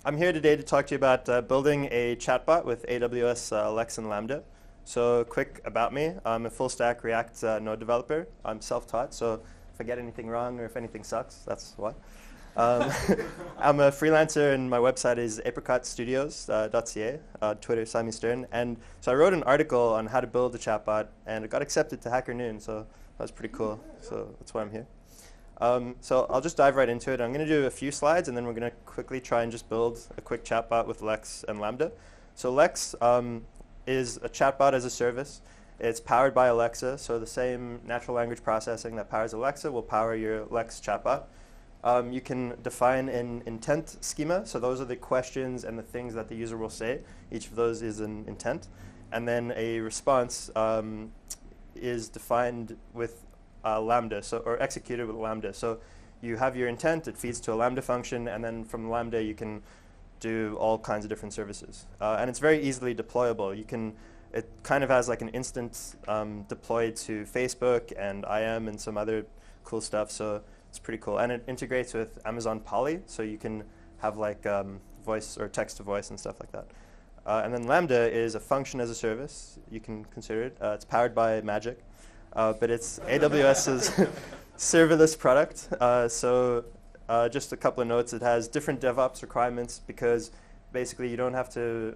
I'm here today to talk to you about building a chatbot with AWS Lex and Lambda. So quick about me, I'm a full stack React Node developer. I'm self-taught, so if I get anything wrong or if anything sucks, that's why. I'm a freelancer and my website is apricotstudios.ca, Twitter, Simon Stern. And so I wrote an article on how to build a chatbot and it got accepted to Hacker Noon, so that was pretty cool. So that's why I'm here. So I'll just dive right into it. I'm going to do a few slides and then we're going to quickly try and just build a quick chatbot with Lex and Lambda. So Lex is a chatbot as a service. It's powered by Alexa, so the same natural language processing that powers Alexa will power your Lex chatbot. You can define an intent schema, so those are the questions and the things that the user will say. Each of those is an intent. And then a response is defined with Lambda, or executed with Lambda. So you have your intent, it feeds to a Lambda function, and then from Lambda you can do all kinds of different services. And it's very easily deployable. It kind of has like an instant deploy to Facebook and IM and some other cool stuff. So it's pretty cool. And it integrates with Amazon Poly, so you can have like voice or text to voice and stuff like that. And then Lambda is a function as a service. You can consider it. It's powered by Magic. But it's AWS's serverless product. So just a couple of notes. It has different DevOps requirements because basically you don't have to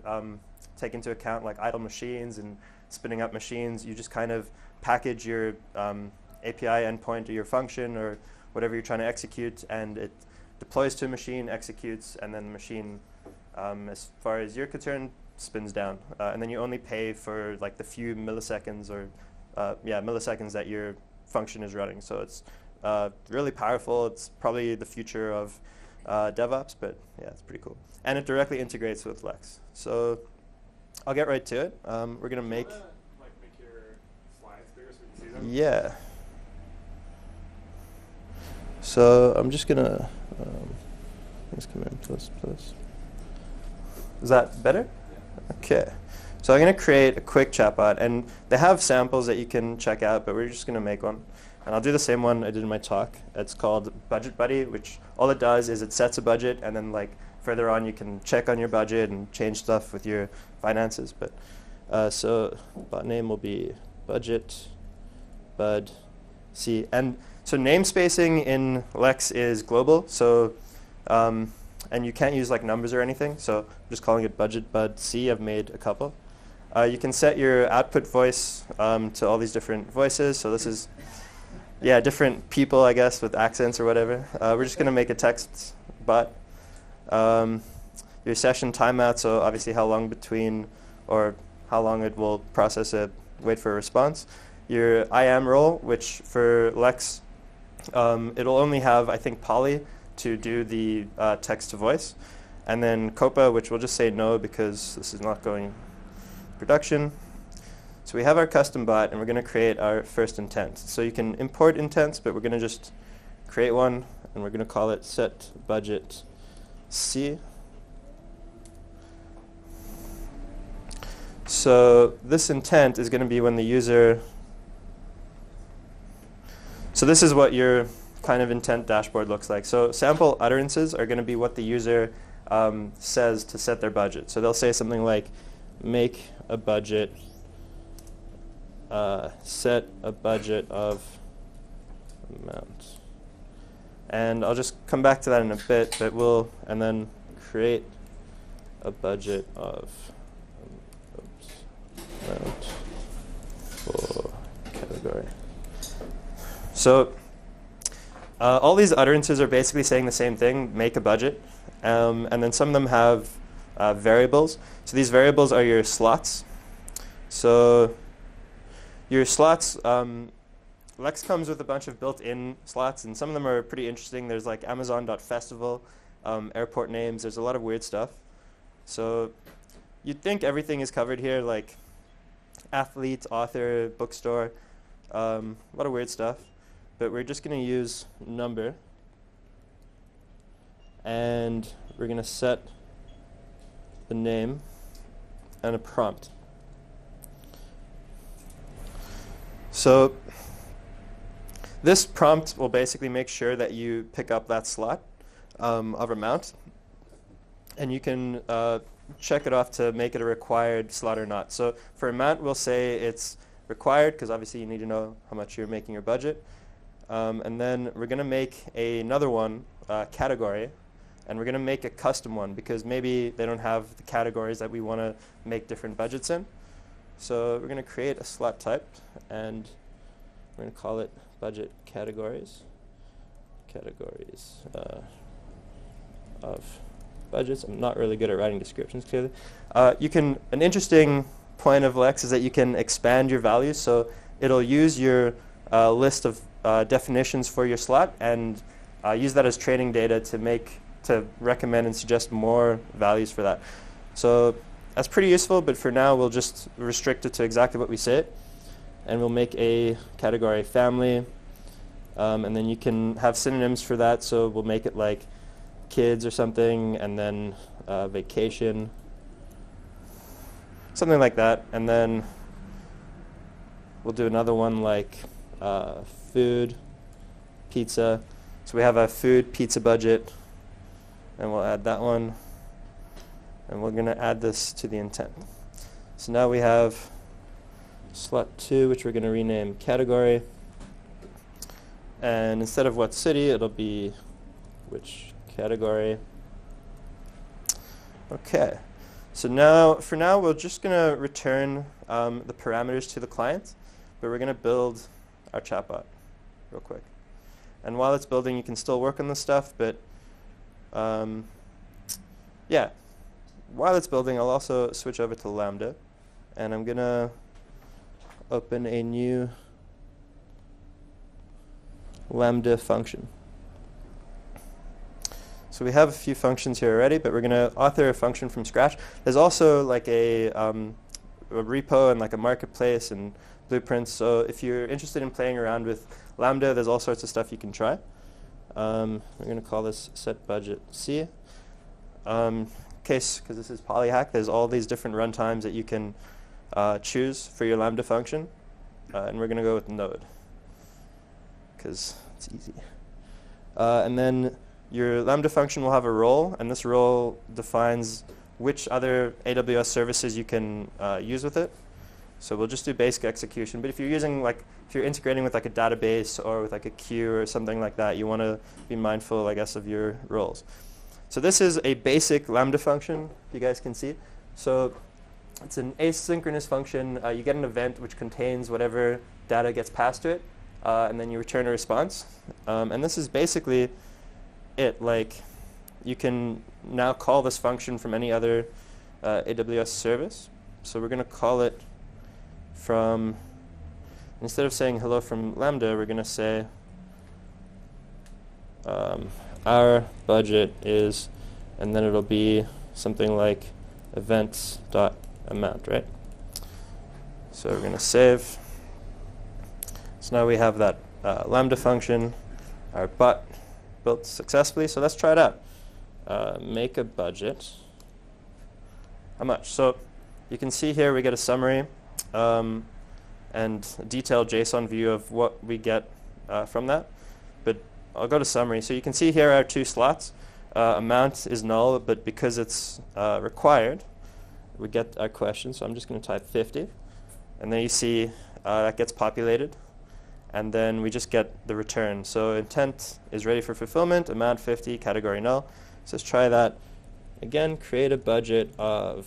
take into account like idle machines and spinning up machines. You just kind of package your API endpoint or your function or whatever you're trying to execute, and it deploys to a machine, executes, and then the machine, as far as you're concerned, spins down. And then you only pay for like the few milliseconds or milliseconds that your function is running. So it's really powerful. It's probably the future of DevOps, but yeah, it's pretty cool. And it directly integrates with Lex. So I'll get right to it. We're going to make... make your slides bigger so we can see them? Yeah. So I'm just going to... let's come in close. Is that better? Yeah. Okay. So I'm going to create a quick chatbot, and they have samples that you can check out, but we're just going to make one. And I'll do the same one I did in my talk. It's called Budget Buddy, which all it does is it sets a budget, and then like further on you can check on your budget and change stuff with your finances. But so bot name will be Budget Bud C. And so namespacing in Lex is global. So and you can't use like numbers or anything. So I'm just calling it Budget Bud C. I've made a couple. You can set your output voice to all these different voices. So this is, different people, I guess, with accents or whatever. We're just going to make a text bot. Your session timeout, so obviously how long between or how long it will process it, wait for a response. Your IAM role, which for Lex, it'll only have, I think, Poly to do the text to voice. And then Copa, which we'll just say no because this is not going production. So we have our custom bot, and we're going to create our first intent. So you can import intents, but we're going to just create one, and we're going to call it set budget C. So this intent is going to be when the user. So this is what your kind of intent dashboard looks like. So sample utterances are going to be what the user says to set their budget. So they'll say something like, make a budget, set a budget of amount. And I'll just come back to that in a bit, but and then create a budget of amount for category. So all these utterances are basically saying the same thing, make a budget. And then some of them have variables. So these variables are your slots. So your slots, Lex comes with a bunch of built-in slots, and some of them are pretty interesting. There's like Amazon.festival, airport names. There's a lot of weird stuff. So you'd think everything is covered here, like athlete, author, bookstore, a lot of weird stuff. But we're just going to use number, and we're going to set the name and a prompt. So this prompt will basically make sure that you pick up that slot of amount. and you can check it off to make it a required slot or not. So for amount, we'll say it's required, because obviously you need to know how much you're making your budget. And then we're going to make another one, category, and we're going to make a custom one, because maybe they don't have the categories that we want to make different budgets in. So we're going to create a slot type, and we're going to call it budget categories. Categories of budgets. I'm not really good at writing descriptions clearly. An interesting point of Lex is that you can expand your values. So it'll use your list of definitions for your slot and use that as training data to recommend and suggest more values for that. So that's pretty useful, but for now we'll just restrict it to exactly what we say. And we'll make a category family, and then you can have synonyms for that. So we'll make it like kids or something, and then vacation, something like that. And then we'll do another one like food, pizza. So we have a food pizza budget, and we'll add that one. And we're going to add this to the intent. So now we have slot 2, which we're going to rename category. And instead of what city, it'll be which category. Okay. So now, for now, we're just going to return the parameters to the client, but we're going to build our chatbot real quick. And while it's building, you can still work on this stuff, but yeah. While it's building, I'll also switch over to Lambda, and I'm going to open a new Lambda function. So we have a few functions here already, but we're going to author a function from scratch. There's also like a repo and like a marketplace and blueprints. So if you're interested in playing around with Lambda, there's all sorts of stuff you can try. We're going to call this setBudgetC. Because this is Polyhack, there's all these different runtimes that you can choose for your Lambda function. And we're going to go with Node, because it's easy. And then your Lambda function will have a role, and this role defines which other AWS services you can use with it. So we'll just do basic execution. But if you're using if you're integrating with like a database or with like a queue or something like that, you want to be mindful, I guess, of your roles. So this is a basic Lambda function, you guys can see. So it's an asynchronous function. You get an event which contains whatever data gets passed to it, and then you return a response. And this is basically it. Like, you can now call this function from any other AWS service. So we're going to call it from, instead of saying hello from Lambda, we're going to say our budget is, and then it'll be something like events.amount, right? So we're going to save. So now we have that Lambda function, our bot built successfully. So let's try it out. Make a budget. How much? So you can see here we get a summary and a detailed JSON view of what we get from that. But I'll go to summary. So you can see here our two slots. Amount is null, but because it's required, we get our question. So I'm just going to type 50. And then you see that gets populated. And then we just get the return. So intent is ready for fulfillment, amount 50, category null. So let's try that. Again, create a budget of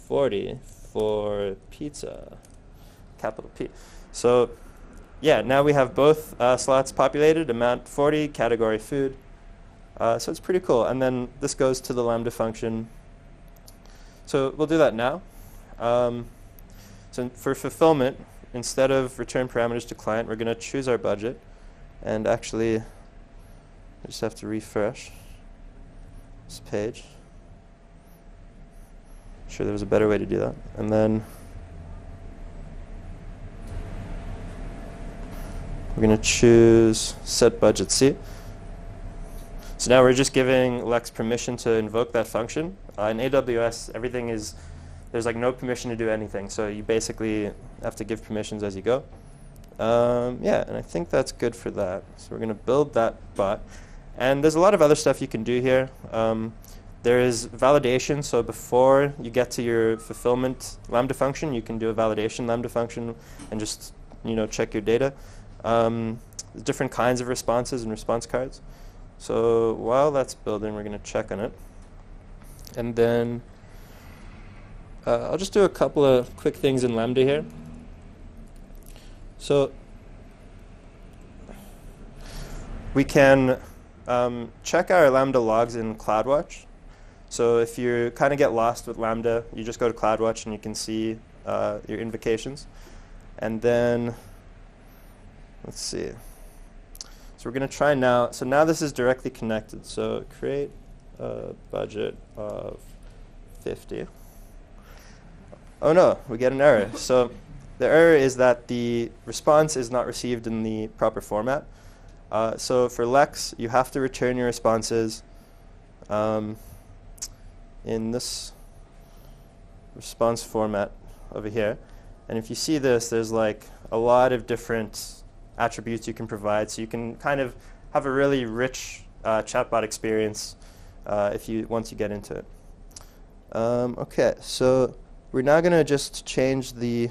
40 for pizza, capital P. So yeah, now we have both slots populated, amount 40, category food. So it's pretty cool. And then this goes to the Lambda function. So we'll do that now. So for fulfillment, instead of return parameters to client, we're going to choose our budget. And actually, I just have to refresh this page. Sure, there was a better way to do that. And then we're going to choose setBudgetC. So now we're just giving Lex permission to invoke that function. In AWS, everything is, there's like no permission to do anything. So you basically have to give permissions as you go. Yeah, and I think that's good for that. So we're going to build that bot. And there's a lot of other stuff you can do here. There is validation, so before you get to your fulfillment Lambda function, you can do a validation Lambda function and just check your data. There's different kinds of responses and response cards. So while that's building, we're going to check on it. And then I'll just do a couple of quick things in Lambda here. So we can check our Lambda logs in CloudWatch. So if you kind of get lost with Lambda, you just go to CloudWatch and you can see your invocations. And then, let's see. So we're going to try now. So now this is directly connected. So create a budget of 50. Oh no, we get an error. So the error is that the response is not received in the proper format. So for Lex, you have to return your responses in this response format over here. And if you see this, there's like a lot of different attributes you can provide. So you can kind of have a really rich chatbot experience once you get into it. Okay, so we're now going to just change the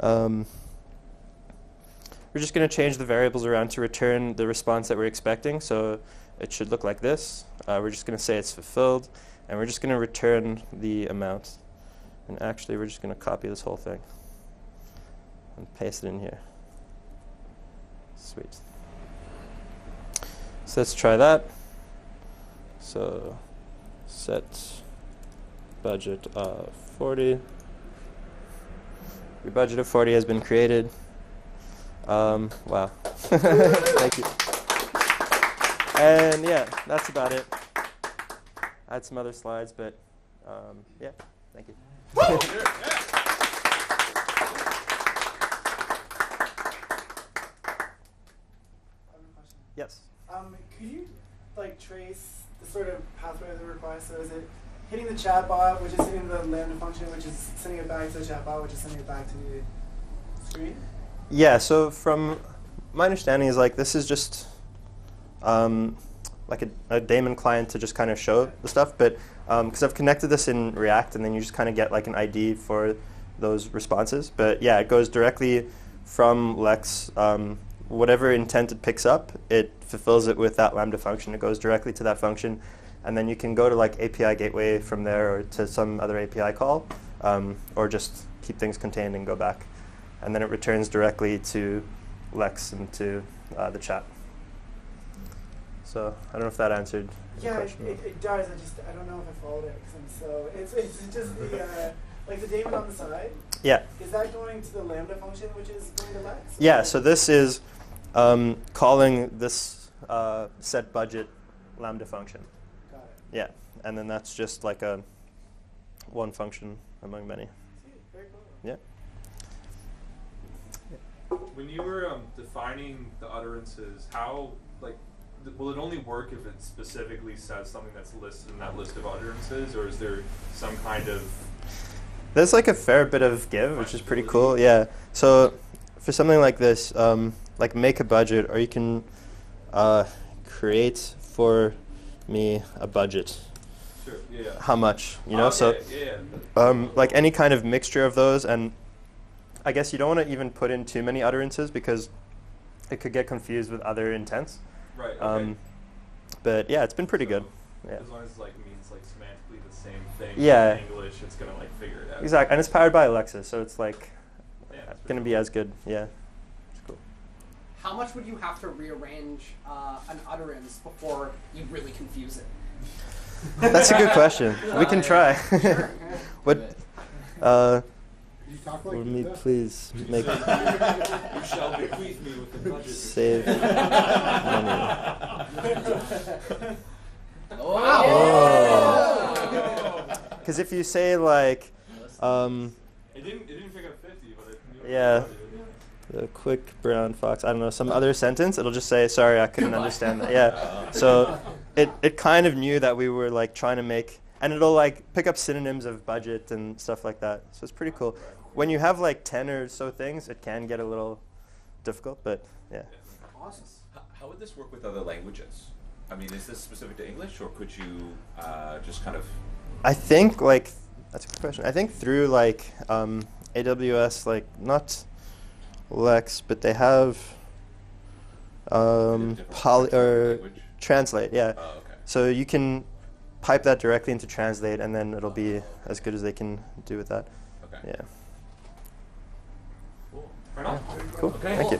we're just going to change the variables around to return the response that we're expecting. So it should look like this. We're just going to say it's fulfilled, and we're just going to return the amount. And actually, we're just going to copy this whole thing and paste it in here. Sweet. So let's try that. So set budget of 40. Your budget of 40 has been created. Wow. Thank you. And yeah, that's about it. I had some other slides, but yeah, thank you. Yes. Could you trace the sort of pathway of the request? So is it hitting the chatbot, which is hitting the Lambda function, which is sending it back to the chatbot, which is sending it back to the screen? Yeah. So from my understanding is this is just like a daemon client to just kind of show the stuff, but because I've connected this in React, and then you just kind of get like an ID for those responses. But yeah, it goes directly from Lex. Whatever intent it picks up, it fulfills it with that Lambda function. It goes directly to that function, and then you can go to API gateway from there, or to some other API call, or just keep things contained and go back, and then it returns directly to Lex and to the chat. So I don't know if that answered your question. Yeah, it does. I don't know if I followed it, because it's just the daemon on the side. Yeah. Is that going to the Lambda function, which is going to Lex? Yeah. So this is calling this set budget Lambda function. Got it. Yeah, and then that's just like a one function among many. Sweet. Very cool. Yeah. When you were defining the utterances, how will it only work if it specifically says something that's listed in that list of utterances, or is there some kind of? There's a fair bit of give, which is pretty cool. Yeah. So for something like this, make a budget, or you can create for me a budget. Sure. Yeah. How much? Yeah. Any kind of mixture of those, and I guess you don't want to even put in too many utterances because it could get confused with other intents. Right. Okay. But yeah, it's been pretty good. Yeah. As long as it means semantically the same thing Yeah. in English, it's gonna figure it out. Exactly, and it's powered by Alexa, so it's Yeah, it's gonna be as good. Yeah. It's cool. How much would you have to rearrange an utterance before you really confuse it? That's a good question. We can try. Sure. What? You talk like Would me this? please make You shall bequeath me with the budget. save money? Oh! Because if you say It didn't pick up 50, but it. Yeah. The quick brown fox, I don't know, some other sentence, it'll just say, sorry, I couldn't understand that. Yeah. So it kind of knew that we were trying to make, and it'll pick up synonyms of budget and stuff like that. So it's pretty cool. When you have 10 or so things, it can get a little difficult, but yeah. Awesome. How would this work with other languages? I mean, is this specific to English, or could you just kind of? I think like that's a good question. I think through like AWS, like not Lex, but they have Translate. Yeah. Oh, okay. So you can pipe that directly into Translate, and then it'll be as good as they can do with that. Okay. Yeah. Cool. Right on. Cool. Okay. Thank you.